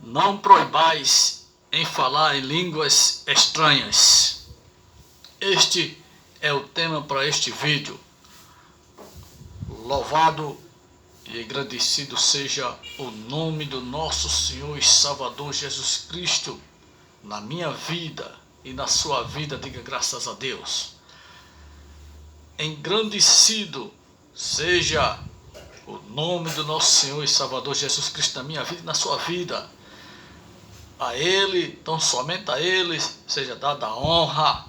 Não proibais em falar em línguas estranhas. Este é o tema para este vídeo. Louvado e agradecido seja o nome do nosso Senhor e Salvador Jesus Cristo na minha vida e na sua vida. Diga graças a Deus. Engrandecido seja o nome do nosso Senhor e Salvador Jesus Cristo na minha vida e na sua vida. A Ele, tão somente a Ele, seja dada a honra,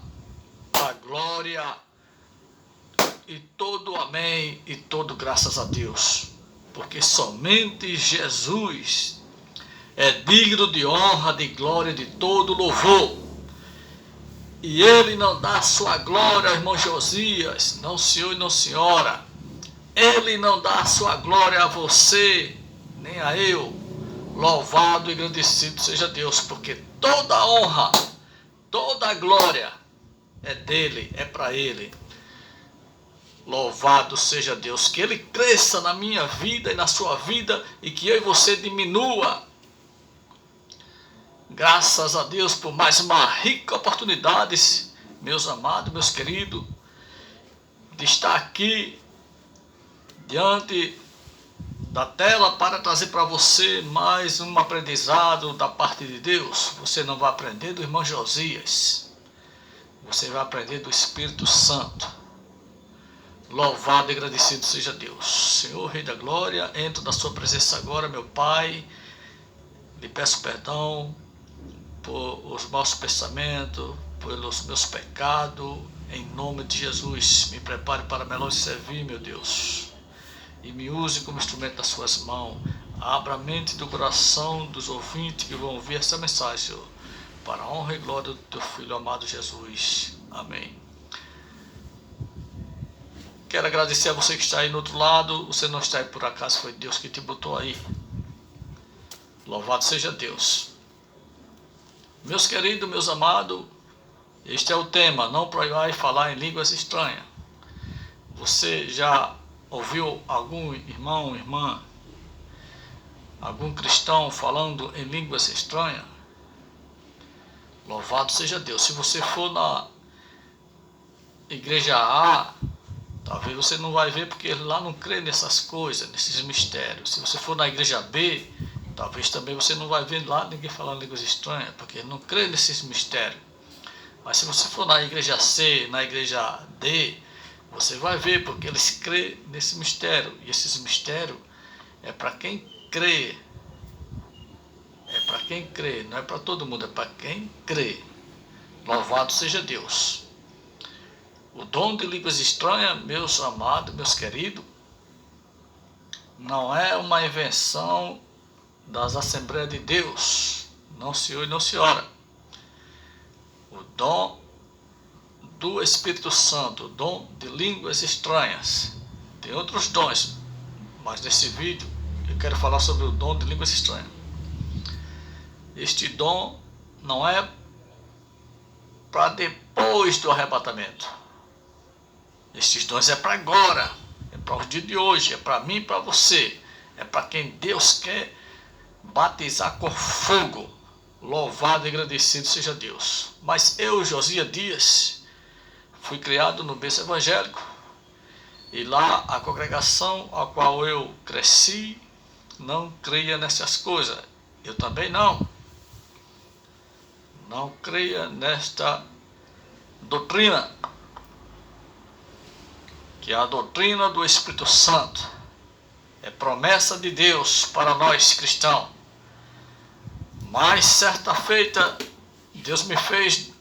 a glória e todo amém e todo graças a Deus. Porque somente Jesus é digno de honra, de glória e de todo louvor. E Ele não dá sua glória ao irmão Josias, não senhor e não senhora. Ele não dá sua glória a você, nem a eu. Louvado e agradecido seja Deus, porque toda a honra, toda a glória é dele, é para ele. Louvado seja Deus, que ele cresça na minha vida e na sua vida e que eu e você diminua. Graças a Deus por mais uma rica oportunidade, meus amados, meus queridos, de estar aqui diante da tela para trazer para você mais um aprendizado da parte de Deus. Você não vai aprender do irmão Josias, você vai aprender do Espírito Santo. Louvado e agradecido seja Deus. Senhor, Rei da Glória, entro na sua presença agora, meu Pai. Lhe peço perdão por os maus pensamentos, pelos meus pecados. Em nome de Jesus, me prepare para melhor servir, meu Deus. E me use como instrumento das suas mãos. Abra a mente do coração dos ouvintes que vão ouvir essa mensagem, Senhor, para a honra e glória do teu Filho amado Jesus. Amém. Quero agradecer a você que está aí no outro lado. Você não está aí por acaso, foi Deus que te botou aí. Louvado seja Deus. Meus queridos, meus amados, este é o tema. Não proibais falar em línguas estranhas. Você já ouviu algum irmão, irmã, algum cristão falando em línguas estranhas? Louvado seja Deus. Se você for na igreja A, talvez você não vai ver, porque ele lá não crê nessas coisas, nesses mistérios. Se você for na igreja B, talvez também você não vai ver lá ninguém falando línguas estranhas, porque ele não crê nesses mistérios. Mas se você for na igreja C, na igreja D, você vai ver, porque eles crêem nesse mistério. E esses mistérios é para quem crê. É para quem crê, não é para todo mundo, é para quem crê. Louvado seja Deus. O dom de línguas estranhas, meus amados, meus queridos, não é uma invenção das Assembleias de Deus. Não senhor e não senhora. O dom do Espírito Santo, o dom de línguas estranhas. Tem outros dons, mas nesse vídeo eu quero falar sobre o dom de línguas estranhas. Este dom não é para depois do arrebatamento. Estes dons é para agora, é para o dia de hoje, é para mim e para você. É para quem Deus quer batizar com fogo. Louvado e agradecido seja Deus. Mas eu, Josias Dias, fui criado no berço evangélico, e lá a congregação a qual eu cresci não cria nessas coisas. Eu também não creia nesta doutrina, que é a doutrina do Espírito Santo. É promessa de Deus para nós cristãos. Mas certa feita, Deus me fez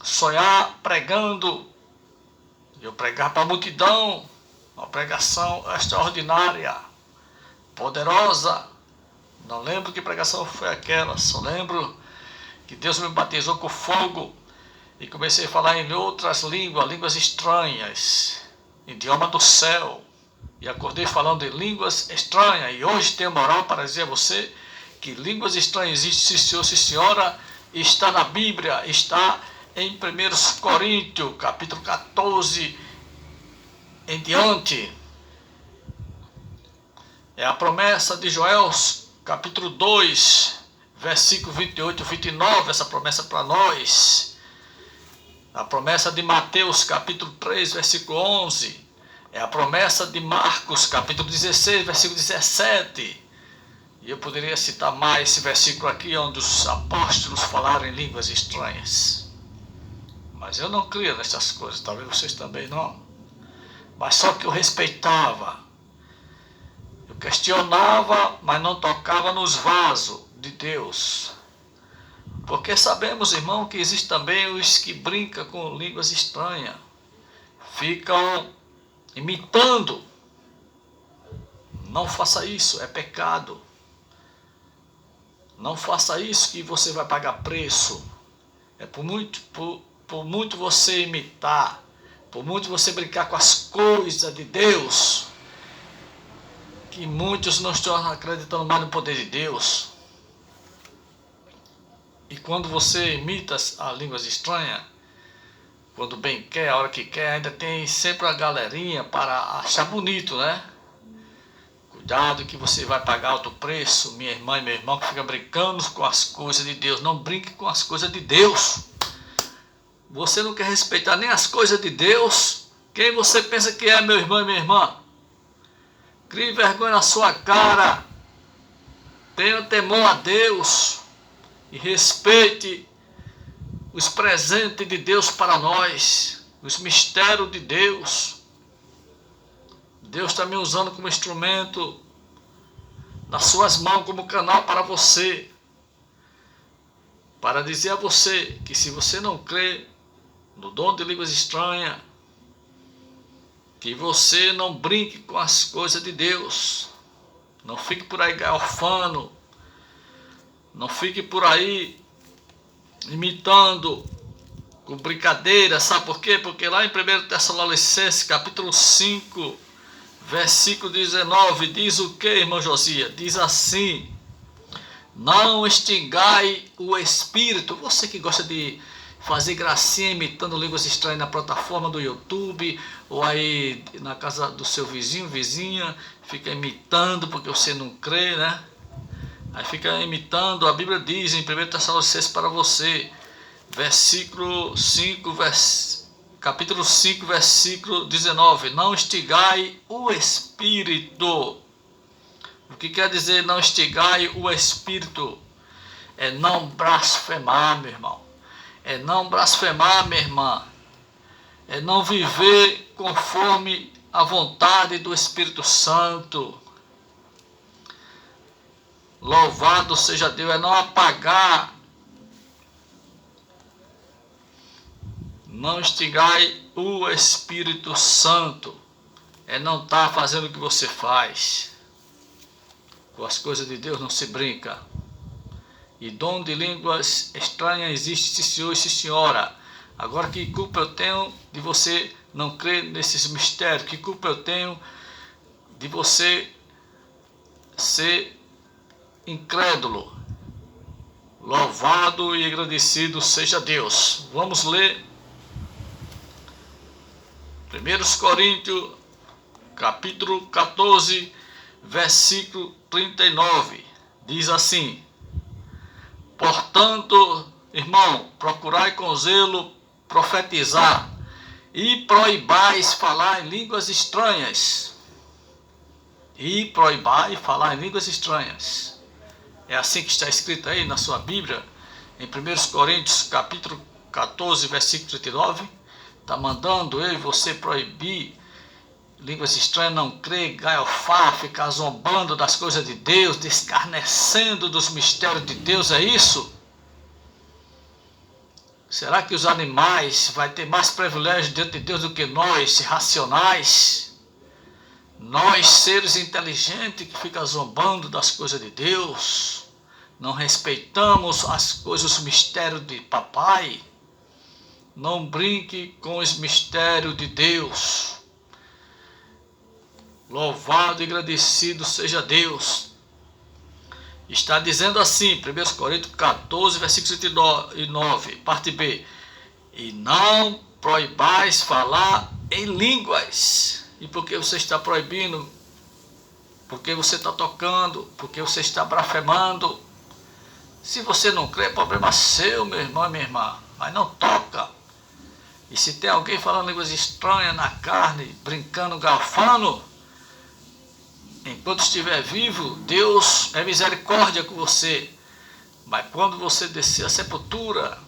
sonhar pregando. Eu pregar para a multidão, uma pregação extraordinária, poderosa. Não lembro que pregação foi aquela, só lembro que Deus me batizou com fogo e comecei a falar em outras línguas, línguas estranhas, idioma do céu. E acordei falando em línguas estranhas. E hoje tenho moral para dizer a você que línguas estranhas existem, sim senhor, sim senhora. Está na Bíblia, está em 1 Coríntios, capítulo 14 em diante. É a promessa de Joel, capítulo 2, versículo 28 e 29, essa promessa para nós. A promessa de Mateus, capítulo 3, versículo 11. É a promessa de Marcos, capítulo 16, versículo 17. E eu poderia citar mais esse versículo aqui, onde os apóstolos falaram em línguas estranhas. Mas eu não cria nessas coisas, talvez vocês também não. Mas só que eu respeitava. Eu questionava, mas não tocava nos vasos de Deus. Porque sabemos, irmão, que existe também os que brincam com línguas estranhas. Ficam imitando. Não faça isso, é pecado. Não faça isso que você vai pagar preço. É por muito você imitar, por muito você brincar com as coisas de Deus, que muitos não estão acreditando mais no poder de Deus. E quando você imita as línguas estranhas, quando bem quer, a hora que quer, ainda tem sempre a galerinha para achar bonito, né? Cuidado que você vai pagar alto preço, minha irmã e meu irmão, que fica brincando com as coisas de Deus. Não brinque com as coisas de Deus. Você não quer respeitar nem as coisas de Deus. Quem você pensa que é, meu irmão e minha irmã? Crie vergonha na sua cara. Tenha temor a Deus. E respeite os presentes de Deus para nós. Os mistérios de Deus. Deus está me usando como instrumento nas suas mãos, como canal para você. Para dizer a você que se você não crê no dom de línguas estranhas, que você não brinque com as coisas de Deus. Não fique por aí orfano. Não fique por aí imitando com brincadeira. Sabe por quê? Porque lá em 1 Tessalonicenses, capítulo 5, versículo 19, diz o que, irmão Josias? Diz assim: não extingai o espírito. Você que gosta de fazer gracinha imitando línguas estranhas na plataforma do YouTube, ou aí na casa do seu vizinho, vizinha, fica imitando porque você não crê, né? Aí fica imitando. A Bíblia diz em 1 Tessalonicenses para você, capítulo 5, versículo 19: não extingai o espírito. O que quer dizer não extingai o espírito? É não blasfemar, meu irmão. É não blasfemar, minha irmã. É não viver conforme a vontade do Espírito Santo. Louvado seja Deus. É não apagar. Não extingai o Espírito Santo. É não estar fazendo o que você faz. Com as coisas de Deus não se brinca. E dom de línguas estranhas existe, sim senhor e sim senhora. Agora que culpa eu tenho de você não crer nesses mistérios? Que culpa eu tenho de você ser incrédulo? Louvado e agradecido seja Deus. Vamos ler 1 Coríntios, capítulo 14, versículo 39. Diz assim: portanto, irmão, procurai com zelo profetizar, e proibais falar em línguas estranhas. E proibai falar em línguas estranhas. É assim que está escrito aí na sua Bíblia, em 1 Coríntios, capítulo 14, versículo 39. Está mandando eu e você proibir línguas estranhas, não crer, gaiofar, ficar zombando das coisas de Deus, descarnecendo dos mistérios de Deus, é isso? Será que os animais vão ter mais privilégio diante de Deus do que nós, racionais? Nós, seres inteligentes, que ficam zombando das coisas de Deus, não respeitamos as coisas, os mistérios de papai. Não brinque com os mistérios de Deus. Louvado e agradecido seja Deus. Está dizendo assim, 1 Coríntios 14, versículo 39, parte B: e não proibais falar em línguas. E por que você está proibindo? Porque você está tocando, porque você está blasfemando. Se você não crê, é problema seu, meu irmão e minha irmã. Mas não toca. E se tem alguém falando línguas estranhas na carne, brincando, garfando, enquanto estiver vivo, Deus é misericórdia com você. Mas quando você descer a sepultura,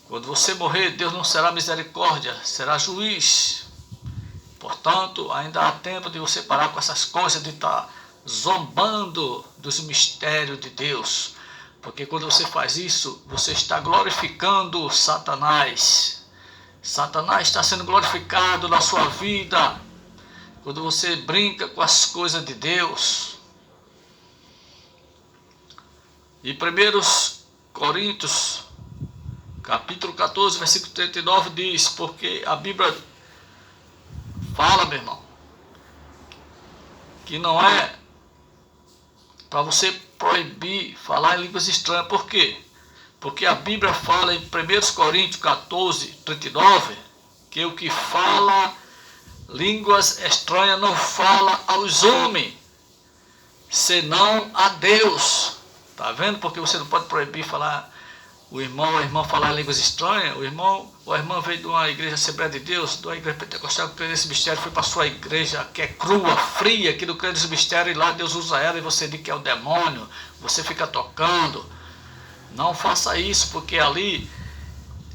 quando você morrer, Deus não será misericórdia, será juiz. Portanto, ainda há tempo de você parar com essas coisas de estar zombando dos mistérios de Deus. Porque quando você faz isso, você está glorificando Satanás. Satanás está sendo glorificado na sua vida quando você brinca com as coisas de Deus. E 1 Coríntios, capítulo 14, versículo 39 diz, porque a Bíblia fala, meu irmão, que não é para você proibir falar em línguas estranhas. Por quê? Porque a Bíblia fala em 1 Coríntios 14, 39, que o que fala línguas estranhas não fala aos homens, senão a Deus. Tá vendo? Porque você não pode proibir falar, o irmão ou a irmã falar línguas estranhas. O irmão ou a irmã veio de uma igreja Assembleia de Deus, de uma igreja pentecostal que crê nesse mistério, foi para a sua igreja que é crua, fria, que não crê nesse mistério, e lá Deus usa ela e você diz que é o demônio, você fica tocando. Não faça isso, porque ali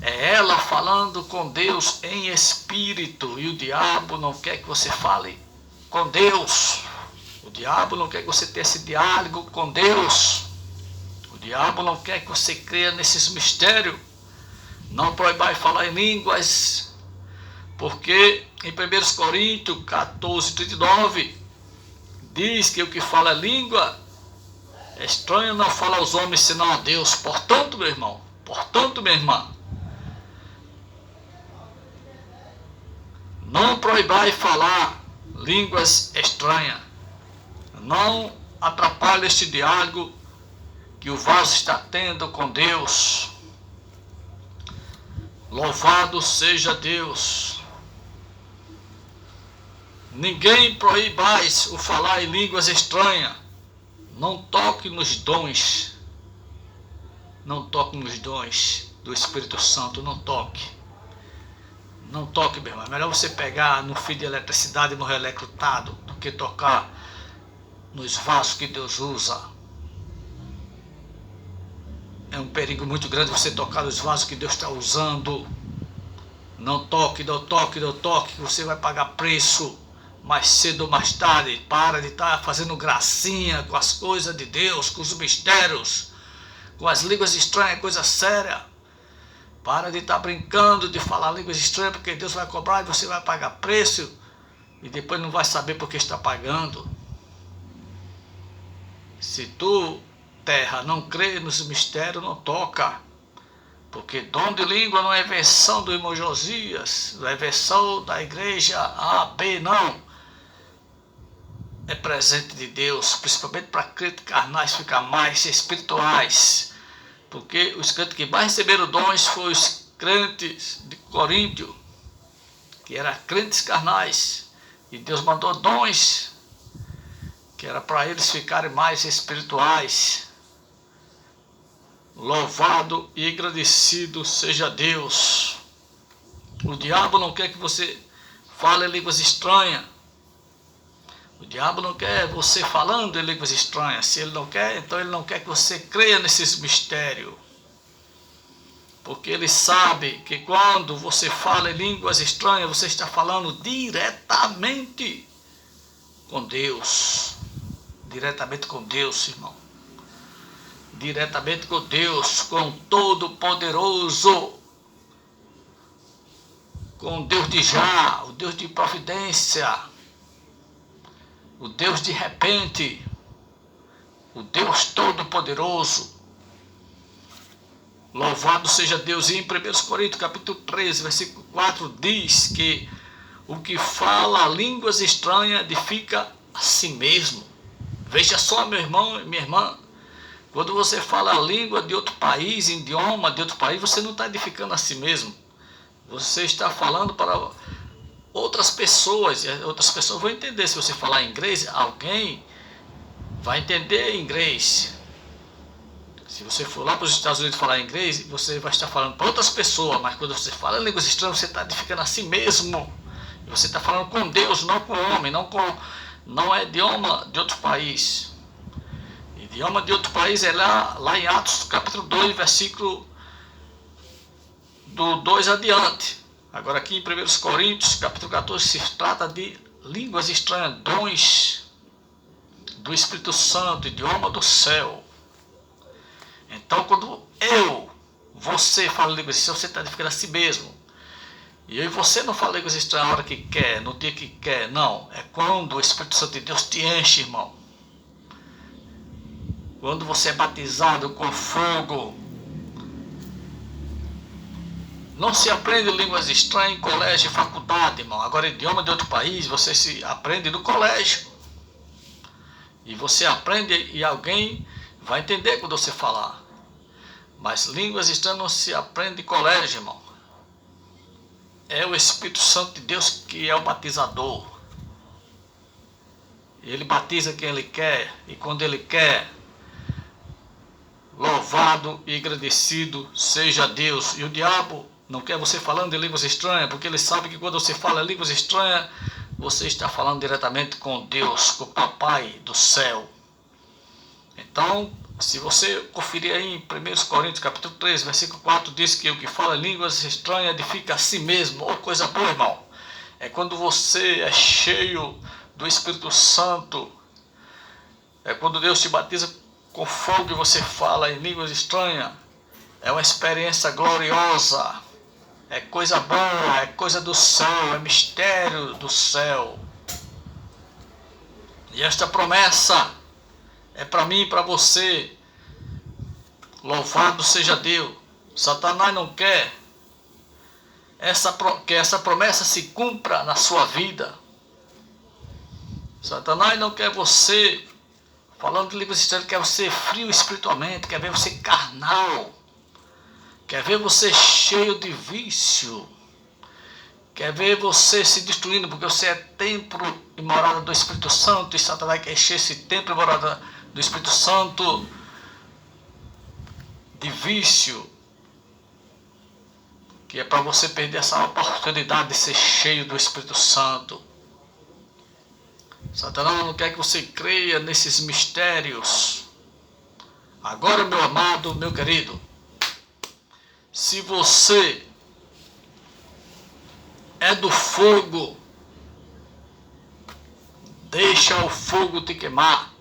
é ela falando com Deus em espírito, e o diabo não quer que você fale com Deus. O diabo não quer que você tenha esse diálogo com Deus. O diabo não quer que você creia nesses mistérios. Não proibai falar em línguas, porque em 1 Coríntios 14, 39 diz que o que fala língua estranha não fala aos homens senão a Deus. Portanto, meu irmão, portanto, minha irmã, não proibai falar línguas estranhas. Não atrapalhe este diálogo que o vaso está tendo com Deus. Louvado seja Deus. Ninguém proíbais o falar em línguas estranhas. Não toque nos dons. Não toque nos dons do Espírito Santo. Não toque. Não toque, meu irmão. É melhor você pegar no fio de eletricidade e morrer eletrocutado do que tocar nos vasos que Deus usa. É um perigo muito grande você tocar nos vasos que Deus está usando. Não toque, não toque, não toque, que você vai pagar preço mais cedo ou mais tarde. Para de estar fazendo gracinha com as coisas de Deus, com os mistérios, com as línguas estranhas, coisa séria. Para de estar brincando de falar línguas estranhas, porque Deus vai cobrar e você vai pagar preço e depois não vai saber por que está pagando. Se tu, terra, não crê nos mistérios, não toca. Porque dom de língua não é invenção do irmão Josias, não é invenção da igreja A, B, não. É presente de Deus, principalmente para crentes carnais ficar mais espirituais. Porque os crentes que mais receberam dons foram os crentes de Coríntio, que eram crentes carnais. E Deus mandou dons, que era para eles ficarem mais espirituais. Louvado e agradecido seja Deus. O diabo não quer que você fale línguas estranhas. O diabo não quer você falando em línguas estranhas. Se ele não quer, então ele não quer que você creia nesses mistérios. Porque ele sabe que quando você fala em línguas estranhas, você está falando diretamente com Deus. Diretamente com Deus, irmão. Diretamente com Deus, com Todo-Poderoso, com Deus de já, o Deus de providência, o Deus de repente, o Deus Todo-Poderoso. Louvado seja Deus. E em 1 Coríntios capítulo 13, versículo 4 diz que o que fala línguas estranhas edifica a si mesmo. Veja só, meu irmão e minha irmã, quando você fala a língua de outro país, idioma de outro país, você não está edificando a si mesmo. Você está falando para outras pessoas, e outras pessoas vão entender. Se você falar inglês, alguém vai entender inglês. Se você for lá para os Estados Unidos falar inglês, você vai estar falando para outras pessoas, mas quando você fala línguas estranhas, você está edificando a si mesmo. Você está falando com Deus, não com o homem, não é idioma de outro país. Idioma de outro país é lá em Atos capítulo 2, versículo do 2 adiante. Agora aqui em 1 Coríntios capítulo 14 se trata de línguas estranhas, dons do Espírito Santo, idioma do céu. Então quando você fala línguas estranhas, você está edificando a si mesmo. E eu e você não fala línguas estranhas na hora que quer, no dia que quer, não. É quando o Espírito Santo de Deus te enche, irmão. Quando você é batizado com fogo. Não se aprende línguas estranhas em colégio e faculdade, irmão. Agora, idioma de outro país, você se aprende no colégio. E você aprende e alguém vai entender quando você falar. Mas línguas estranhas não se aprende em colégio, irmão. É o Espírito Santo de Deus que é o batizador. Ele batiza quem Ele quer. E quando Ele quer, louvado e agradecido seja Deus. E o diabo não quer você falando de línguas estranhas, porque ele sabe que quando você fala línguas estranhas, você está falando diretamente com Deus, com o Papai do céu. Então, se você conferir aí em 1 Coríntios capítulo 3, versículo 4, diz que o que fala línguas estranhas edifica a si mesmo. Oh, coisa boa, irmão. É quando você é cheio do Espírito Santo. É quando Deus te batiza com fogo e você fala em línguas estranhas. É uma experiência gloriosa. É coisa boa, é coisa do céu, é mistério do céu. E esta promessa é para mim e para você. Louvado seja Deus. Satanás não quer que essa promessa se cumpra na sua vida. Satanás não quer você falando de línguas estranhas, quer você frio espiritualmente, quer ver você carnal, quer ver você cheio de vício, quer ver você se destruindo, porque você é templo e morada do Espírito Santo, e Satanás quer encher esse templo e morada do Espírito Santo de vício, que é para você perder essa oportunidade de ser cheio do Espírito Santo. Satanás não quer que você creia nesses mistérios. Agora, meu amado, meu querido, se você é do fogo, deixa o fogo te queimar.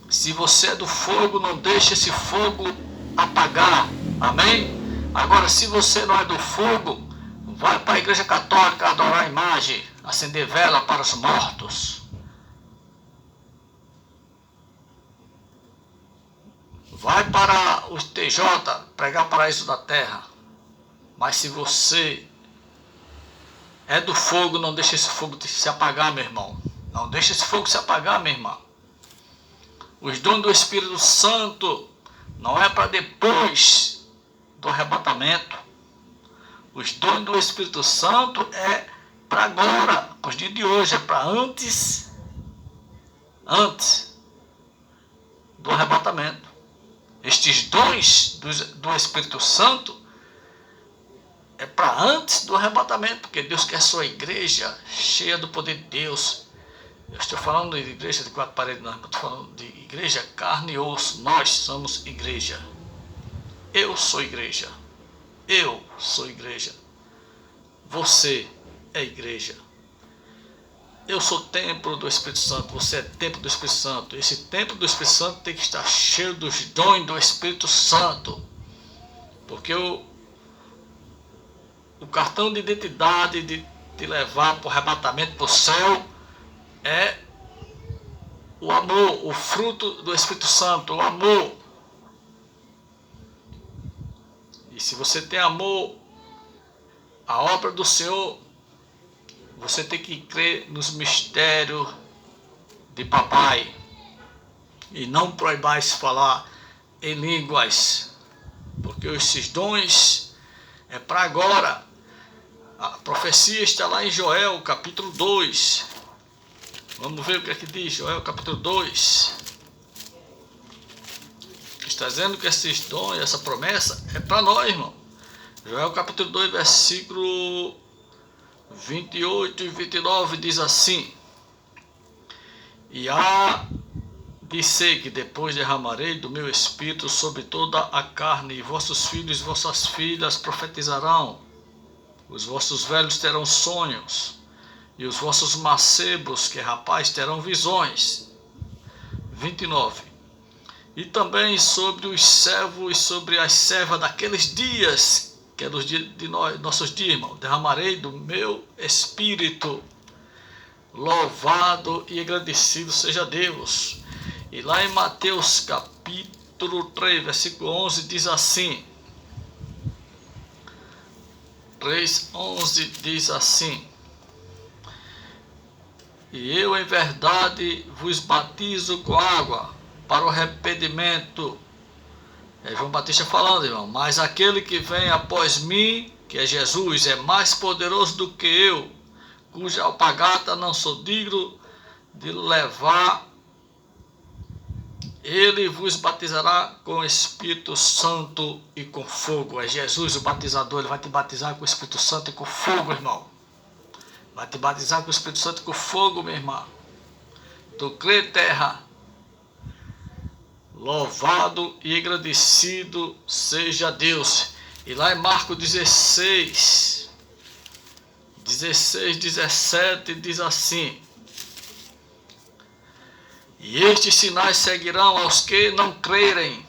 Se você é do fogo, não deixe esse fogo apagar. Amém? Agora, se você não é do fogo, vai para a igreja católica adorar a imagem, acender vela para os mortos. Vai para os TJ, pregar paraíso da terra. Mas se você é do fogo, não deixe esse fogo se apagar, meu irmão. Não deixe esse fogo se apagar, minha irmã. Os dons do Espírito Santo não é para depois do arrebatamento. Os dons do Espírito Santo é para agora, para os dias de hoje, é para antes do arrebatamento. Estes dons do Espírito Santo é para antes do arrebatamento, porque Deus quer sua igreja cheia do poder de Deus. Eu estou falando de igreja de quatro paredes, não, eu estou falando de igreja carne e osso. Nós somos igreja. Eu sou igreja. Eu sou igreja. Você é igreja. Eu sou templo do Espírito Santo. Você é templo do Espírito Santo. Esse templo do Espírito Santo tem que estar cheio dos dons do Espírito Santo. Porque o cartão de identidade de te levar para o arrebatamento, para o céu, é o amor, o fruto do Espírito Santo, o amor. E se você tem amor, a obra do Senhor, você tem que crer nos mistérios de papai. E não proibais falar em línguas, porque esses dons é para agora. A profecia está lá em Joel, capítulo 2. Vamos ver o que é que diz Joel, capítulo 2. está dizendo que esses dons, essa promessa é para nós, irmão. Joel capítulo 2, versículo 28 e 29 diz assim: E há de ser que depois derramarei do meu espírito sobre toda a carne, e vossos filhos e vossas filhas profetizarão, os vossos velhos terão sonhos, e os vossos mancebos, que é rapaz, terão visões. 29. E também sobre os servos e sobre as servas daqueles dias, que é dos dias de nossos dias, irmão, derramarei do meu espírito. Louvado e agradecido seja Deus. E lá em Mateus capítulo 3, versículo 11, diz assim: 3:11 diz assim: E eu em verdade vos batizo com água para o arrependimento. É João Batista falando, irmão. Mas aquele que vem após mim, que é Jesus, é mais poderoso do que eu, cuja alpargata não sou digno de levar. Ele vos batizará com o Espírito Santo e com fogo. É Jesus o batizador, ele vai te batizar com o Espírito Santo e com fogo, irmão. Vai te batizar com o Espírito Santo e com fogo, meu irmão. Tu crê, terra? Louvado e agradecido seja Deus. E lá em Marcos 16, 17 diz assim: E estes sinais seguirão aos que não crerem.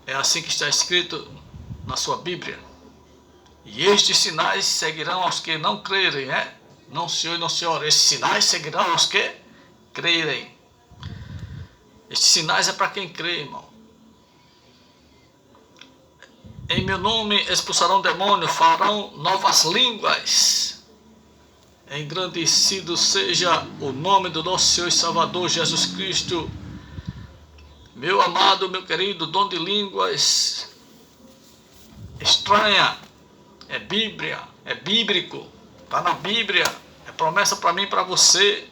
É assim que está escrito na sua Bíblia. E estes sinais seguirão aos que não crerem, né? Não, senhor e não, senhora. Esses sinais seguirão aos que crerem. Estes sinais é para quem crê, irmão. Em meu nome expulsarão demônios, farão novas línguas. Engrandecido seja o nome do nosso Senhor e Salvador Jesus Cristo. Meu amado, meu querido, dom de línguas estranha, é Bíblia, é bíblico, está na Bíblia, é promessa para mim e para você.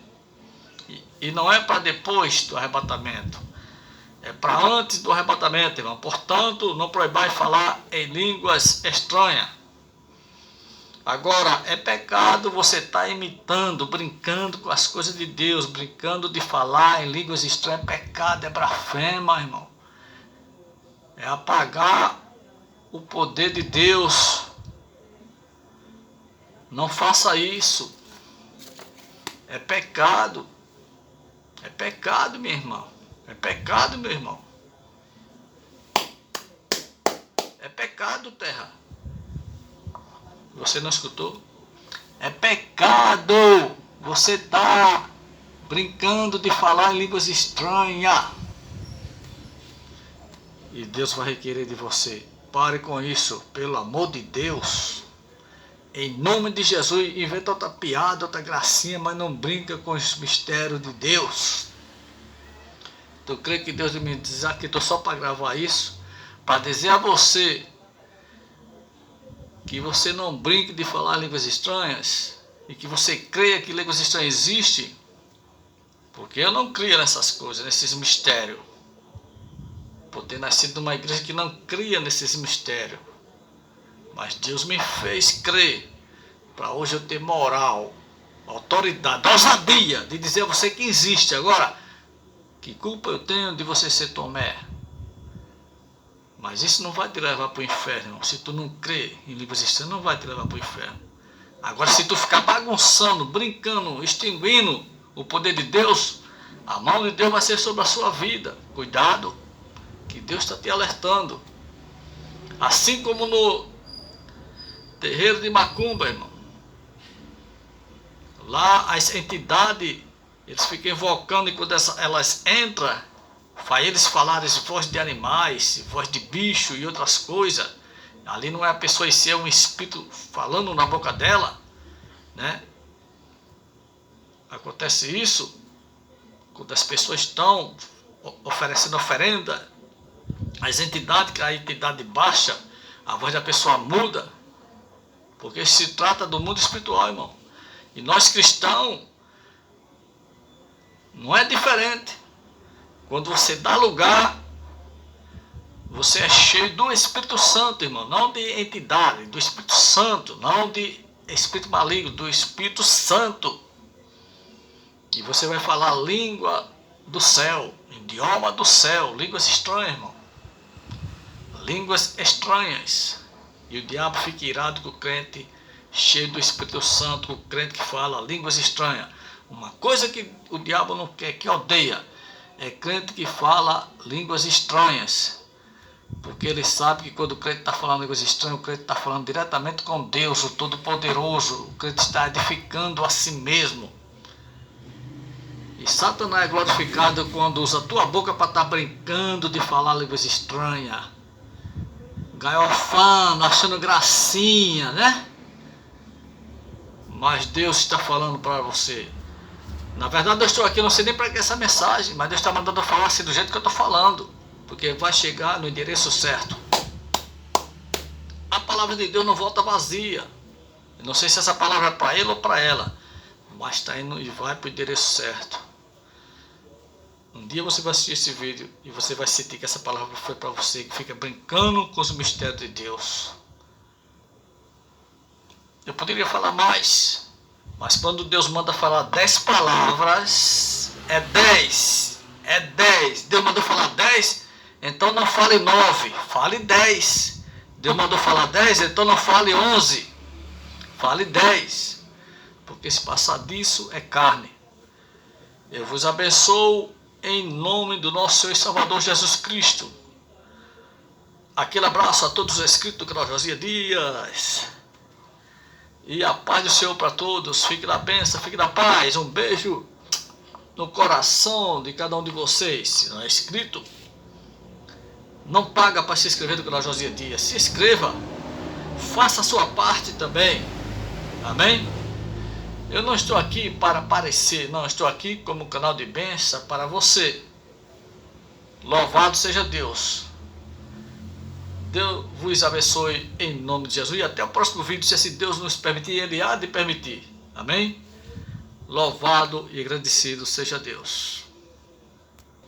E não é para depois do arrebatamento, é para antes do arrebatamento, irmão. Portanto, não proibais falar em línguas estranhas. Agora, é pecado você estar imitando, brincando com as coisas de Deus, brincando de falar em línguas estranhas. Pecado, é blasfema, irmão. É apagar o poder de Deus. Não faça isso. É pecado. É pecado, meu irmão. É pecado, meu irmão. É pecado, terra. Você não escutou? É pecado. Você está brincando de falar em línguas estranhas. E Deus vai requerer de você. Pare com isso, pelo amor de Deus. Em nome de Jesus, inventa outra piada, outra gracinha, mas não brinca com os mistérios de Deus. Tu crê que Deus me diz que estou só para gravar isso? Para dizer a você que você não brinque de falar línguas estranhas e que você creia que línguas estranhas existem, porque eu não crio nessas coisas, nesses mistérios, por ter nascido numa igreja que não cria nesses mistérios, mas Deus me fez crer para hoje eu ter moral, autoridade, ousadia de dizer a você que existe. Agora, que culpa eu tenho de você ser Tomé? Mas isso não vai te levar para o inferno, irmão. Se tu não crê em línguas estranhas, não vai te levar para o inferno. Agora, se tu ficar bagunçando, brincando, extinguindo o poder de Deus, a mão de Deus vai ser sobre a sua vida. Cuidado, que Deus está te alertando. Assim como no terreiro de Macumba, irmão. Lá as entidades, eles ficam invocando e quando elas entram, faz eles falarem voz de animais, voz de bicho e outras coisas. Ali não é a pessoa em si, é um espírito falando na boca dela, né? Acontece isso quando as pessoas estão oferecendo oferenda, as entidades, que a entidade baixa, a voz da pessoa muda, porque se trata do mundo espiritual, irmão. E nós cristãos, não é diferente. Quando você dá lugar, você é cheio do Espírito Santo, irmão, não de entidade, do Espírito Santo, não de espírito maligno, do Espírito Santo. E você vai falar língua do céu, idioma do céu, línguas estranhas, irmão. Línguas estranhas. E o diabo fica irado com o crente cheio do Espírito Santo, com o crente que fala línguas estranhas. Uma coisa que o diabo não quer, que odeia, é crente que fala línguas estranhas. Porque ele sabe que quando o crente está falando línguas estranhas, o crente está falando diretamente com Deus, o Todo-Poderoso. O crente está edificando a si mesmo. E Satanás é glorificado quando usa a tua boca para estar brincando de falar línguas estranhas. Gaiofando, achando gracinha, né? Mas Deus está falando para você. Na verdade eu estou aqui, eu não sei nem para que essa mensagem, mas Deus está mandando eu falar assim do jeito que eu estou falando. Porque vai chegar no endereço certo. A palavra de Deus não volta vazia. Eu não sei se essa palavra é para ele ou para ela. Mas está indo e vai para o endereço certo. Um dia você vai assistir esse vídeo e você vai sentir que essa palavra foi para você, que fica brincando com os mistérios de Deus. Eu poderia falar mais, mas quando Deus manda falar 10 palavras, é 10. É 10. Deus mandou falar 10, então não fale 9, fale 10. Deus mandou falar 10, então não fale 11, fale 10. Porque se passar disso é carne. Eu vos abençoo em nome do nosso Senhor e Salvador Jesus Cristo. Aquele abraço a todos os inscritos do canal Josias Dias. E a paz do Senhor para todos. Fique na bênção, fique na paz. Um beijo no coração de cada um de vocês. Se não é inscrito, não paga para se inscrever no canal Josias Dias. Se inscreva. Faça a sua parte também. Amém? Eu não estou aqui para aparecer, não, estou aqui como canal de bênção para você. Louvado seja Deus. Deus vos abençoe em nome de Jesus. E até o próximo vídeo, se assim Deus nos permitir, Ele há de permitir. Amém? Louvado e agradecido seja Deus.